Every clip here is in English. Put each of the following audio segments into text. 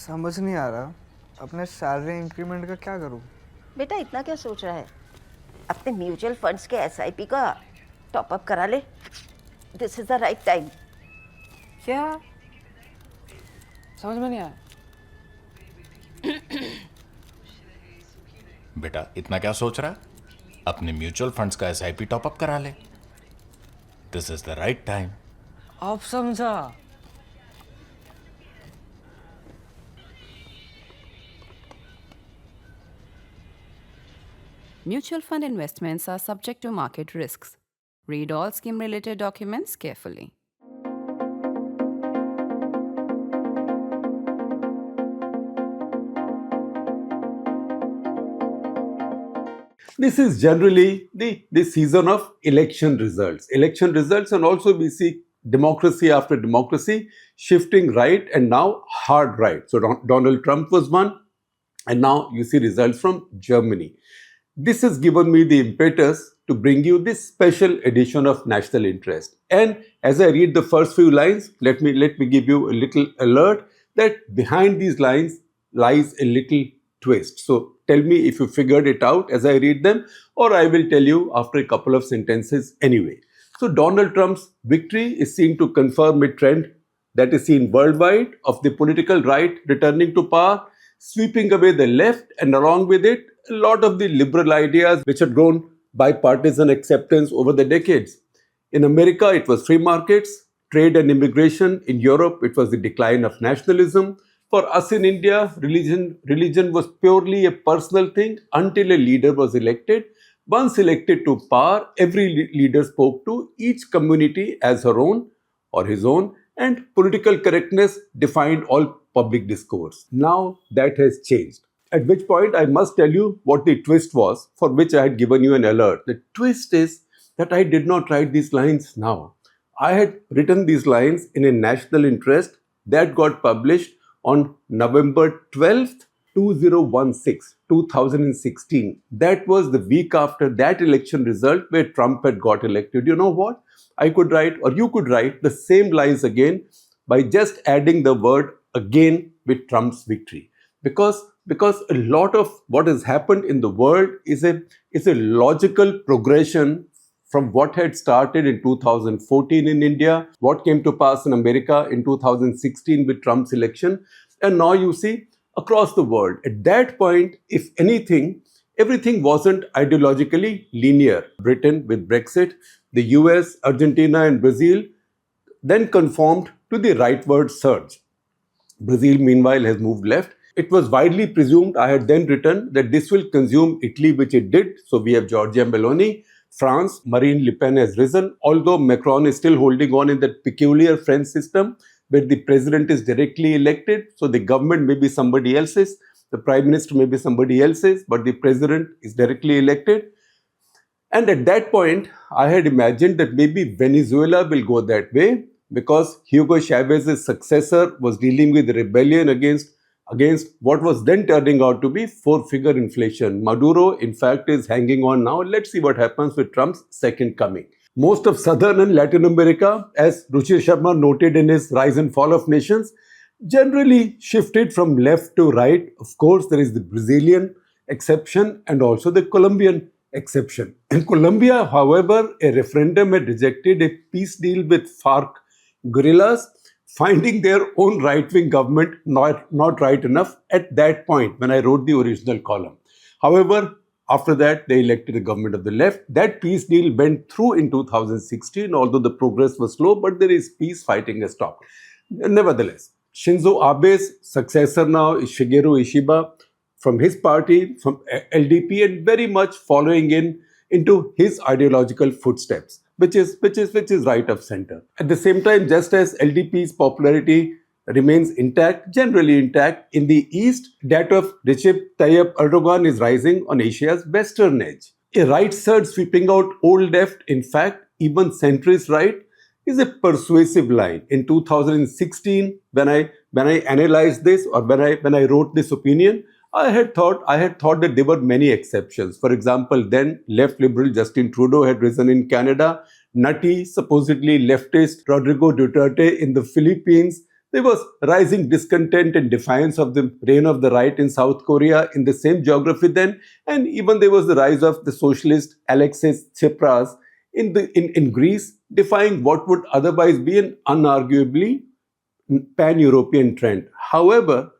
समझ नहीं आ रहा अपने सैलरी इंक्रीमेंट का क्या करूं। बेटा इतना क्या सोच रहा है? अपने म्यूचुअल फंड्स के एसआईपी का टॉप अप करा ले। This is the right time. क्या? समझ में नहीं आया। बेटा इतना क्या सोच रहा है? अपने म्यूचुअल फंड्स का एसआईपी टॉपअप करा ले। This is the right time. अब समझा। Mutual fund investments are subject to market risks. Read all scheme related documents carefully. This is generally the season of election results. Election results, and also we see democracy after democracy shifting right and now hard right. So Donald Trump was one, and now you see results from Germany. This has given me the impetus to bring you this special edition of National Interest. And as I read the first few lines, let me give you a little alert that behind these lines lies a little twist. So tell me if you figured it out as I read them, or I will tell you after a couple of sentences anyway. So Donald Trump's victory is seen to confirm a trend that is seen worldwide of the political right returning to power, sweeping away the left, and along with it, a lot of the liberal ideas which had grown bipartisan acceptance over the decades. In America, it was free markets, trade and immigration. In Europe, it was the decline of nationalism. For us in India, religion was purely a personal thing until a leader was elected. Once elected to power, every leader spoke to each community as her own or his own, and political correctness defined all public discourse. Now that has changed. At which point I must tell you what the twist was, for which I had given you an alert. The twist is that I did not write these lines now. I had written these lines in a national interest that got published on November 12th, 2016. That was the week after that election result where Trump had got elected. You know what? I could write, or you could write, the same lines again by just adding the word again with Trump's victory. Because a lot of what has happened in the world is a logical progression from what had started in 2014 in India, what came to pass in America in 2016 with Trump's election, and now you see across the world. At that point, if anything, everything wasn't ideologically linear. Britain with Brexit, the US, Argentina, and Brazil then conformed to the rightward surge. Brazil, meanwhile, has moved left. It was widely presumed, I had then written, that this will consume Italy, which it did. So we have Georgia Meloni. France, Marine Le Pen has risen, although Macron is still holding on in that peculiar French system where the president is directly elected. So the government may be somebody else's, the prime minister may be somebody else's, but the president is directly elected. And at that point, I had imagined that maybe Venezuela will go that way because Hugo Chavez's successor was dealing with rebellion against what was then turning out to be four-figure inflation. Maduro, in fact, is hanging on now. Let's see what happens with Trump's second coming. Most of Southern and Latin America, as Ruchir Sharma noted in his Rise and Fall of Nations, generally shifted from left to right. Of course, there is the Brazilian exception and also the Colombian exception. In Colombia, however, a referendum had rejected a peace deal with FARC guerrillas, finding their own right-wing government not right enough at that point when I wrote the original column. However, after that, they elected a government of the left. That peace deal went through in 2016, although the progress was slow, but there is peace. Fighting has stopped. Nevertheless, Shinzo Abe's successor now is Shigeru Ishiba from his party, from LDP, and very much following into his ideological footsteps, which is right of center. At the same time, just as LDP's popularity remains intact, generally intact, in the east, that of Recep Tayyip Erdogan is rising on Asia's western edge. A right surge sweeping out old left, in fact, even centrist right, is a persuasive line. In 2016, when I analyzed this, or when I wrote this opinion, I had thought that there were many exceptions. For example, then left liberal Justin Trudeau had risen in Canada. Nutty, supposedly leftist Rodrigo Duterte in the Philippines. There was rising discontent and defiance of the reign of the right in South Korea in the same geography then, and even there was the rise of the socialist Alexis Tsipras in Greece, defying what would otherwise be an unarguably pan-European trend. However,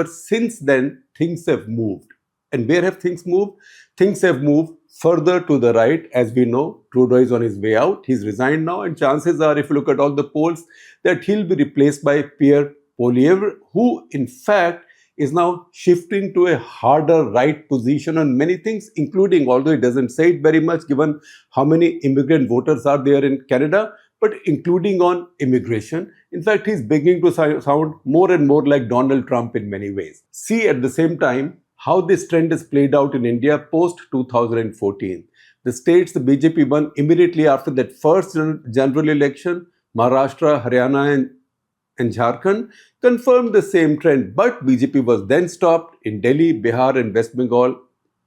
since then, things have moved. And where have things moved? Things have moved further to the right. As we know, Trudeau is on his way out. He's resigned now, and chances are, if you look at all the polls, that he'll be replaced by Pierre Poilievre, who in fact is now shifting to a harder right position on many things, including, although he doesn't say it very much given how many immigrant voters are there in Canada, but including on immigration. In fact, he's beginning to sound more and more like Donald Trump in many ways. See at the same time how this trend is played out in India post 2014. The states the BJP won immediately after that first general election, Maharashtra, Haryana and Jharkhand, confirmed the same trend, but BJP was then stopped in Delhi, Bihar and West Bengal,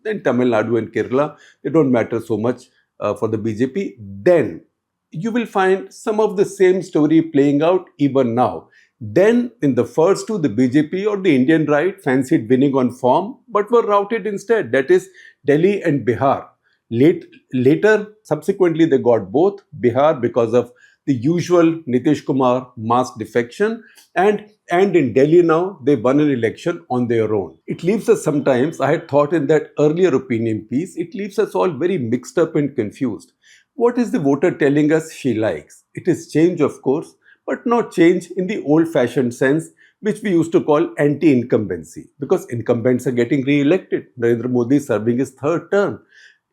then Tamil Nadu and Kerala. They don't matter so much for the BJP. Then you will find some of the same story playing out even now. Then in the first two, the BJP or the Indian right fancied winning on form but were routed instead, that is Delhi and Bihar. Later, subsequently, they got both. Bihar because of the usual Nitish Kumar mass defection, and in Delhi now, they won an election on their own. It leaves us sometimes, I had thought in that earlier opinion piece, it leaves us all very mixed up and confused. What is the voter telling us she likes? It is change, of course, but not change in the old-fashioned sense, which we used to call anti-incumbency, because incumbents are getting re-elected. Narendra Modi is serving his third term.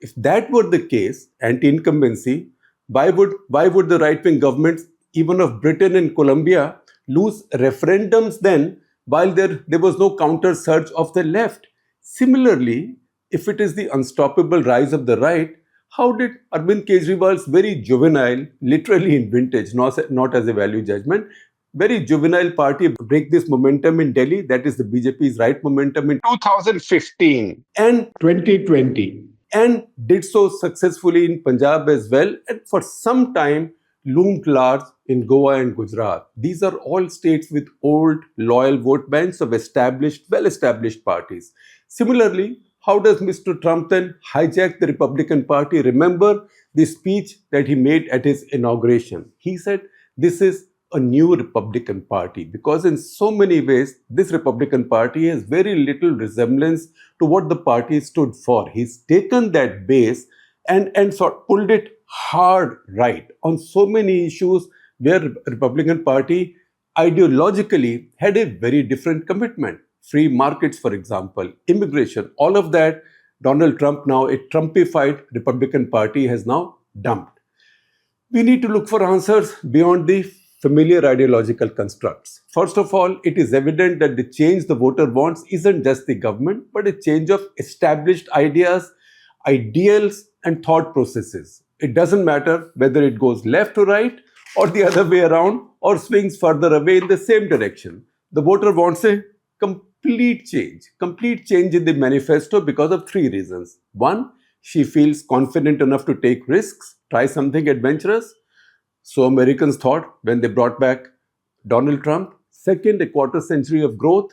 If that were the case, anti-incumbency, why would the right-wing governments, even of Britain and Colombia, lose referendums then while there was no counter-surge of the left? Similarly, if it is the unstoppable rise of the right, how did Arvind Kejriwal's very juvenile, literally in vintage, not as a value judgment, very juvenile party break this momentum in Delhi, that is the BJP's right momentum in 2015 and 2020, and did so successfully in Punjab as well, and for some time loomed large in Goa and Gujarat. These are all states with old, loyal vote banks of well-established parties. Similarly, how does Mr. Trump then hijack the Republican Party? Remember the speech that he made at his inauguration. He said, this is a new Republican Party, because in so many ways, this Republican Party has very little resemblance to what the party stood for. He's taken that base and sort of pulled it hard right on so many issues where Republican Party ideologically had a very different commitment. Free markets, for example, immigration, all of that, Donald Trump now, a Trumpified Republican Party, has now dumped. We need to look for answers beyond the familiar ideological constructs. First of all, it is evident that the change the voter wants isn't just the government, but a change of established ideas, ideals, and thought processes. It doesn't matter whether it goes left to right or the other way around or swings further away in the same direction. The voter wants a complete change in the manifesto because of three reasons. One, she feels confident enough to take risks, try something adventurous. So Americans thought when they brought back Donald Trump. Second, a quarter century of growth,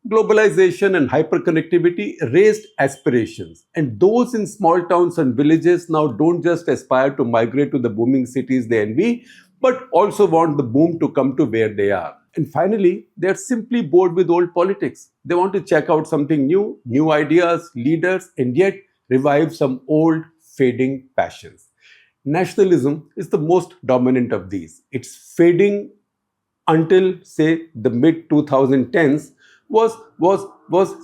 globalization and hyperconnectivity raised aspirations. And those in small towns and villages now don't just aspire to migrate to the booming cities they envy, but also want the boom to come to where they are. And finally, they're simply bored with old politics. They want to check out something new ideas, leaders, and yet revive some old fading passions. Nationalism is the most dominant of these. It's fading until, say, the mid-2010s was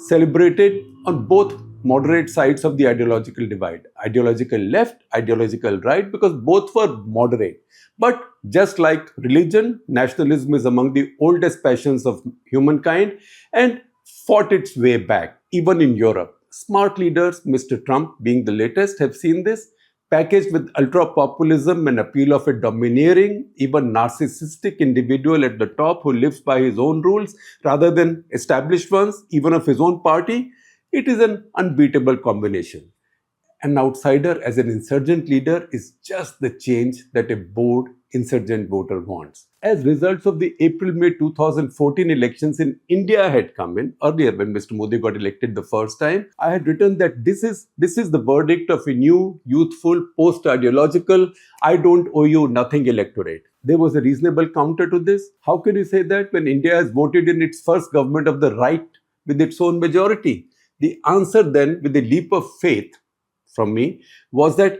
celebrated on both moderate sides of the ideological divide. Ideological left, ideological right, because both were moderate. But just like religion, nationalism is among the oldest passions of humankind and fought its way back, even in Europe. Smart leaders, Mr. Trump being the latest, have seen this, packaged with ultra-populism and appeal of a domineering, even narcissistic individual at the top who lives by his own rules rather than established ones, even of his own party. It is an unbeatable combination. An outsider as an insurgent leader is just the change that a bored insurgent voter wants. as results of the April-May 2014 elections in India had come in earlier when Mr. Modi got elected the first time, I had written that this is the verdict of a new, youthful, post-ideological, I don't owe you nothing electorate. There was a reasonable counter to this. How can you say that when India has voted in its first government of the right with its own majority? The answer then, with a leap of faith from me, was that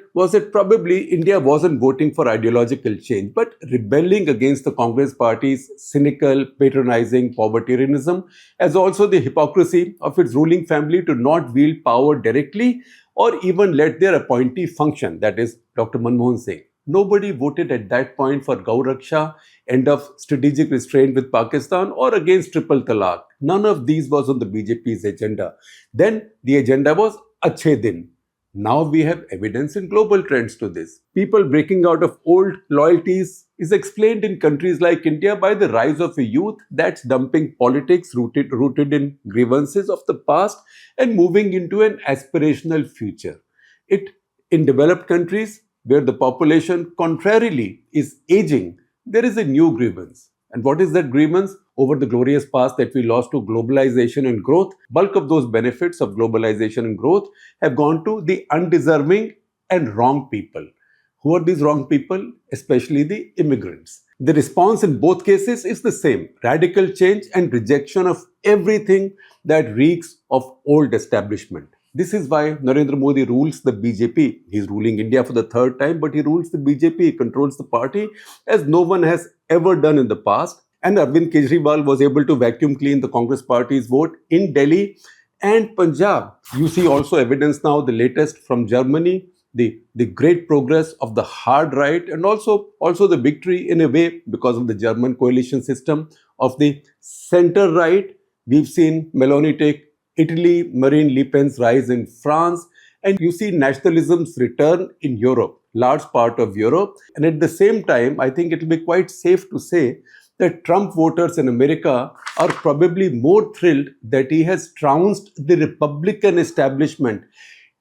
probably India wasn't voting for ideological change, but rebelling against the Congress party's cynical, patronizing povertarianism, as also the hypocrisy of its ruling family to not wield power directly or even let their appointee function, that is, Dr. Manmohan Singh. Nobody voted at that point for Gau Raksha, end of strategic restraint with Pakistan, or against triple talaq. None of these was on the BJP's agenda. Then the agenda was Achhe Din. Now we have evidence in global trends to this. People breaking out of old loyalties is explained in countries like India by the rise of a youth that's dumping politics rooted in grievances of the past and moving into an aspirational future. In developed countries where the population contrarily is aging, there is a new grievance. And what is that grievance? Over the glorious past that we lost to globalization and growth, bulk of those benefits of globalization and growth have gone to the undeserving and wrong people. Who are these wrong people? Especially the immigrants. The response in both cases is the same: radical change and rejection of everything that reeks of old establishment. This is why Narendra Modi rules the BJP. He's ruling India for the third time, but he rules the BJP, he controls the party as no one has ever done in the past. And Arvind Kejriwal was able to vacuum clean the Congress party's vote in Delhi and Punjab. You see also evidence now, the latest from Germany, the great progress of the hard right, and also the victory in a way because of the German coalition system of the center right. We've seen Meloni take Italy, Marine Le Pen's rise in France, and you see nationalism's return in Europe, large part of Europe. And at the same time, I think it will be quite safe to say that Trump voters in America are probably more thrilled that he has trounced the Republican establishment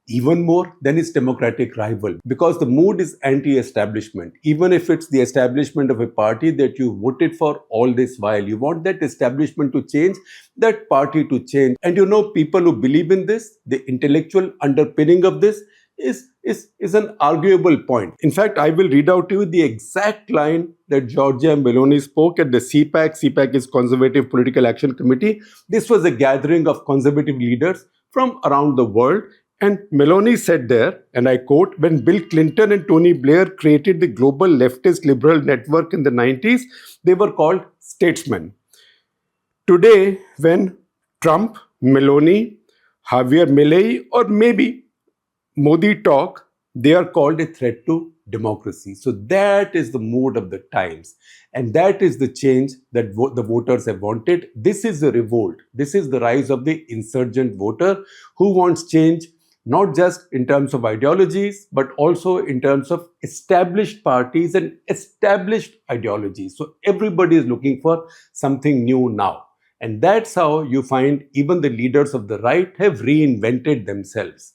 even more than his Democratic rival, because the mood is anti-establishment. Even if it's the establishment of a party that you voted for all this while, you want that establishment to change, that party to change. And you know, people who believe in this, the intellectual underpinning of this is an arguable point. In fact, I will read out to you the exact line that Georgia Meloni spoke at the CPAC. CPAC is Conservative Political Action Committee. This was a gathering of conservative leaders from around the world. And Meloni said there, and I quote, "When Bill Clinton and Tony Blair created the global leftist liberal network in the 90s, they were called statesmen. Today, when Trump, Meloni, Javier Milei, or maybe Modi talk, they are called a threat to democracy." So that is the mood of the times. And that is the change that the voters have wanted. This is the revolt. This is the rise of the insurgent voter who wants change, not just in terms of ideologies, but also in terms of established parties and established ideologies. So everybody is looking for something new now. And that's how you find even the leaders of the right have reinvented themselves.